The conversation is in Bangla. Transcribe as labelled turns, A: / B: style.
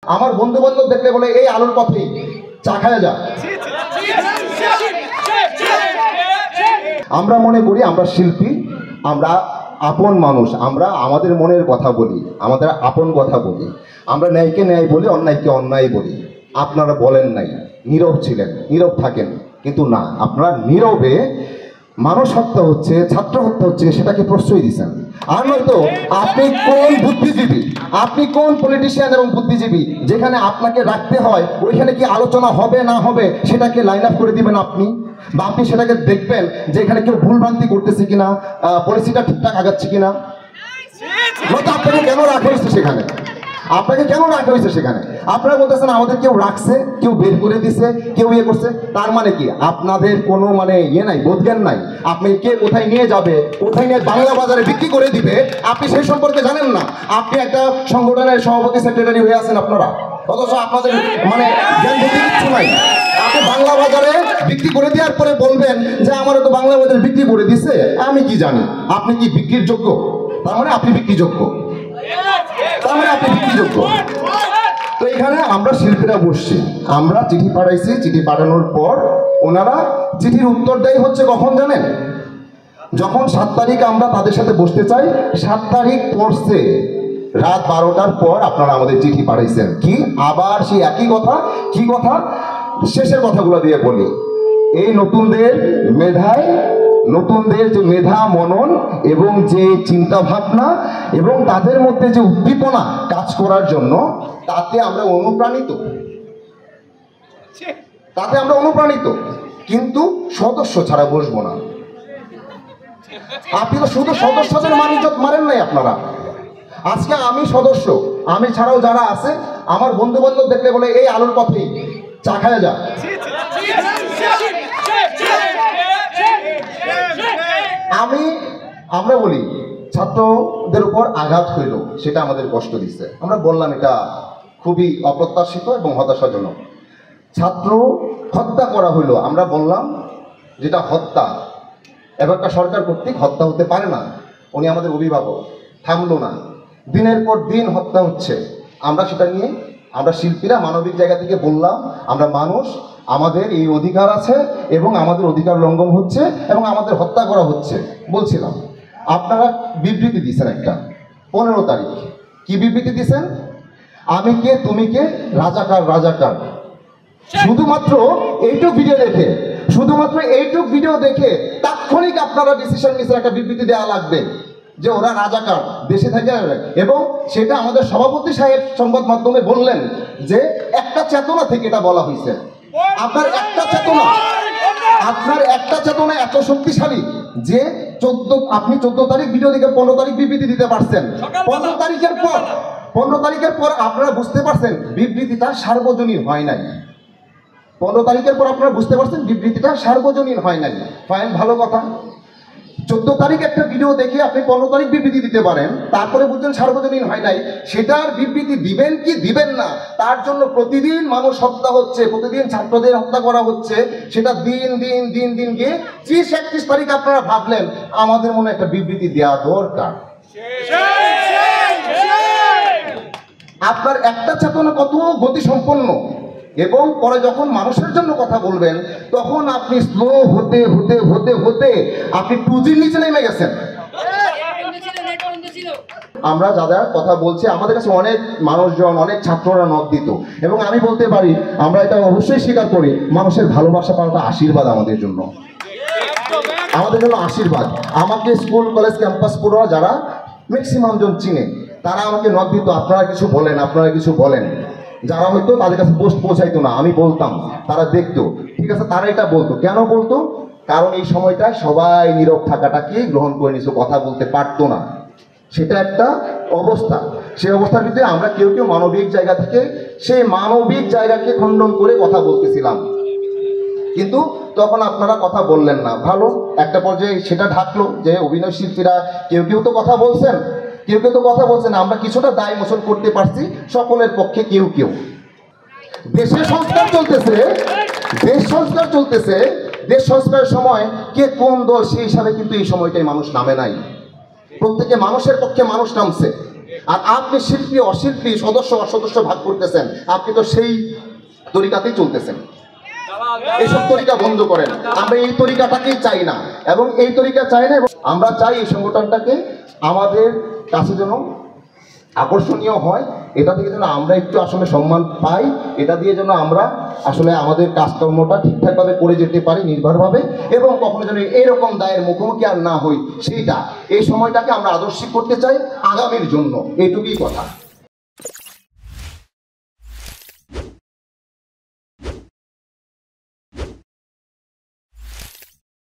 A: আমার বন্ধু বান্ধব দেখলে বলে এই আলুর পথে চা খায়া যা। আমরা মনে করি আমরা শিল্পী, আমরা আপন মানুষ, আমরা আমাদের মনের কথা বলি, আমাদের আপন কথা বলি, আমরা ন্যায়কে ন্যায় বলি, অন্যায়কে অন্যায় বলি। আপনারা বলেন নাই, নীরব ছিলেন, নীরব থাকেন, কিন্তু না, আপনারা নীরবে মানুষ হত্যা হচ্ছে, ছাত্র হত্যা হচ্ছে সেটাকে প্রশ্রয় দিচ্ছেন। আর নয়তো আপনি কোন বুদ্ধিজীবী, আপনি কোন পলিটিশিয়ান এবং বুদ্ধিজীবী যেখানে আপনাকে রাখতে হয় ওইখানে কি আলোচনা হবে না হবে সেটাকে লাইন আপ করে দিবেন আপনি, বা আপনি সেটাকে দেখবেন যে এখানে কেউ ভুলভ্রান্তি করতেছে কিনা, পলিসিটা ঠিকঠাক আগাচ্ছে কিনা। আপনাকে কেন রাখা হয়েছে সেখানে? আপনাকে কেন রাখা হয়েছে সেখানে? আপনারা বলতেছেন আমাদের কেউ রাখছে, কেউ বের করে দিছে, কেউ ইয়ে করছে। তার মানে কি আপনাদের কোনো মানে ইয়ে নাই, বোধজ্ঞান নাই? আপনি কে কোথায় নিয়ে যাবে, কোথায় নিয়ে বাংলা বাজারে বিক্রি করে দিবে আপনি সেই সম্পর্কে জানেন না। আপনি একটা সংগঠনের সভাপতি সেক্রেটারি হয়ে আছেন আপনারা, অথচ আপনাদের মানে জ্ঞান বুদ্ধি কিচ্ছু নাই। আপনি বাংলা বাজারে বিক্রি করে দেওয়ার পরে বলবেন যে আমারও তো বাংলা বাজারে বিক্রি করে দিছে, আমি কি জানি। আপনি কি বিক্রির যোগ্য? তার মানে আপনি বিক্রিযোগ্য, তার মানে আপনি বিক্রিযোগ্য। তো এখানে আমরা শিল্পীরা বসছি, আমরা চিঠি পাঠাইছি, চিঠি পাঠানোর পর ওনারা চিঠির উত্তর দেয় হচ্ছে কখন জানেন? যখন 7 তারিখ আমরা তাদের সাথে বসতে চাই, 7 তারিখ পড়ছে রাত 12টার পর আপনারা আমাদের চিঠি পাঠাইছেন। কি আবার সেই একই কথা? কি কথা? শেষের কথাগুলো দিয়ে বলি, এই নতুনদের মেধায়, নতুনদের যে মেধা মনন এবং যে চিন্তা ভাবনা এবং তাদের মধ্যে যে উদ্দীপনা কাজ করার জন্য, তাতে আমরা অনুপ্রাণিত, তাতে আমরা অনুপ্রাণিত, কিন্তু সদস্য ছাড়া বসবো না। আপনি তো শুধু সদস্যদের মানিজ্যত মারেন নাই আপনারা। আজকে আমি সদস্য, আমি ছাড়াও যারা আছে আমার বন্ধু বান্ধব দেখলে বলে এই আলুর পথে চা খায়া যা। আমরা বলি ছাত্রদের উপর আঘাত হইল, সেটা আমাদের কষ্ট দিচ্ছে। আমরা বললাম এটা খুবই অপ্রত্যাশিত এবং হতাশাজনক। ছাত্র হত্যা করা হইল, আমরা বললাম যেটা হত্যা, এবারটা সরকার কর্তৃক হত্যা হতে পারে না। উনি আমাদের অভিভাবক, থামলো না, দিনের পর দিন হত্যা হচ্ছে। আমরা সেটা নিয়ে আমরা শিল্পীরা মানবিক জায়গা থেকে বললাম আমরা মানুষ, আমাদের এই অধিকার আছে এবং আমাদের অধিকার লঙ্ঘন হচ্ছে এবং আমাদের হত্যা করা হচ্ছে বলছিলাম। আপনারা বিবৃতি দিয়েছেন একটা 15 তারিখ। কি বিবৃতি দিয়েছেন? আমি কে তুমি কে, রাজাকার রাজাকার। শুধুমাত্র এইটুক ভিডিও দেখে, শুধুমাত্র এইটুক ভিডিও দেখে তাৎক্ষণিক আপনারা ডিসিশন নিয়েছেন একটা বিবৃতি দেওয়া লাগবে যে ওরা রাজাকার, দেশে থাকে। এবং সেটা আমাদের সভাপতি সাহেব সংবাদ মাধ্যমে বললেন যে একটা চেতনা থেকে এটা বলা হয়েছে। আপনার একটা চেতনা, আপনার একটা চেতনা এত শক্তিশালী যে আপনি 14 তারিখ ভিডিও দেখে 15 তারিখ বিবৃতি দিতে পারছেন। 15 তারিখের পর আপনারা বুঝতে পারছেন বিবৃতিটা সার্বজনীন হয় নাই। 15 তারিখের পর আপনারা বুঝতে পারছেন বিবৃতিটা সার্বজনীন হয় নাই। ফাইন, ভালো কথা। 14 তারিখ একটা ভিডিও দেখে আপনি 15 তারিখ বিবৃতি দিতে পারেন, তারপরে বুঝছেন সার্বজনীন হয় নাই। সেটার বিবৃতি দিবেন কি দিবেন না, তার জন্য প্রতিদিন মানুষ হত্যা হচ্ছে, প্রতিদিন ছাত্রদের হত্যা করা হচ্ছে। সেটা দিন দিন দিন দিন গিয়ে 30-31 তারিখ আপনারা ভাবলেন আমাদের মনে একটা বিবৃতি দেওয়া দরকার। আপনার একটা চেতনা কত গতিসম্পন্ন, এবং পরে যখন মানুষের জন্য কথা বলবেন তখন আপনি স্লো হতে হতে হতে হতে আপনি 2G'র নিচে নেমে গেছেন। আমরা যারা কথা বলছি আমাদের কাছে অনেক মানুষজন, অনেক ছাত্ররা নক দিত, এবং আমি বলতে পারি আমরা এটা অবশ্যই স্বীকার করি, মানুষের ভালোবাসা পাওয়াটা আশীর্বাদ আমাদের জন্য, আমাদের জন্য আশীর্বাদ। আমাকে স্কুল কলেজ ক্যাম্পাস পুরো যারা ম্যাক্সিমাম জন চিনে তারা আমাকে নক দিত, আপনারা কিছু বলেন, আপনারা কিছু বলেন। যারা হয়তো তাদের কাছে পোস্ট পৌঁছাইতো না, আমি বলতাম, তারা দেখতো, ঠিক আছে, তারা এটা বলতো। কেন বলতো? কারণ এই সময়টা সবাই নীরব থাকাটাকে গ্রহণ করে নিয়েছে, কথা বলতে পারতো না। সেটা একটা অবস্থা। সেই অবস্থার ভিতরে আমরা কেউ কেউ মানবিক জায়গা থেকে সেই মানবিক জায়গাকে খণ্ডন করে কথা বলতেছিলাম, কিন্তু তখন আপনারা কথা বললেন না। ভালো, একটা পর্যায়ে সেটা ঢাকলো যে অভিনয় শিল্পীরা কেউ কেউ তো কথা বলছেন, কেউ কেউ তো কথা বলছেন, আমরা কিছুটা দায় মোচন করতে পারছি সকলের পক্ষে। কেউ কেউ দেশের সংস্কার চলতেছে, দেশ সংস্কার চলতেছে, দেশ সংস্কারের সময় কে কোন দল সেই হিসাবে কিন্তু এই সময়টাই মানুষ নামে নাই। প্রত্যেকে মানুষের পক্ষে মানুষ নামছে। আর আপনি শিল্পী অশিল্পী, সদস্য অসদস্য ভাগ করতেছেন, আপনি তো সেই তরিকাতেই চলতেছেন। এইসব তরিকা বন্ধ করেন। আমরা এই তরিকাটাকেই চাই না, এবং এই তরিকা চাই না, এবং আমরা চাই এই সংগঠনটাকে আমাদের কাছে যেন আকর্ষণীয় হয়, এটা থেকে যেন আমরা একটু আসলে সম্মান পাই, এটা দিয়ে যেন আমরা আসলে আমাদের কাজকর্মটা ঠিকঠাকভাবে করে যেতে পারি নির্ভরভাবে, এবং কখনো যেন এরকম দায়ের মুখোমুখি আর না হই, সেইটা এই সময়টাকে আমরা আদর্শিক করতে চাই আগামীর জন্য, এইটুকুই কথা।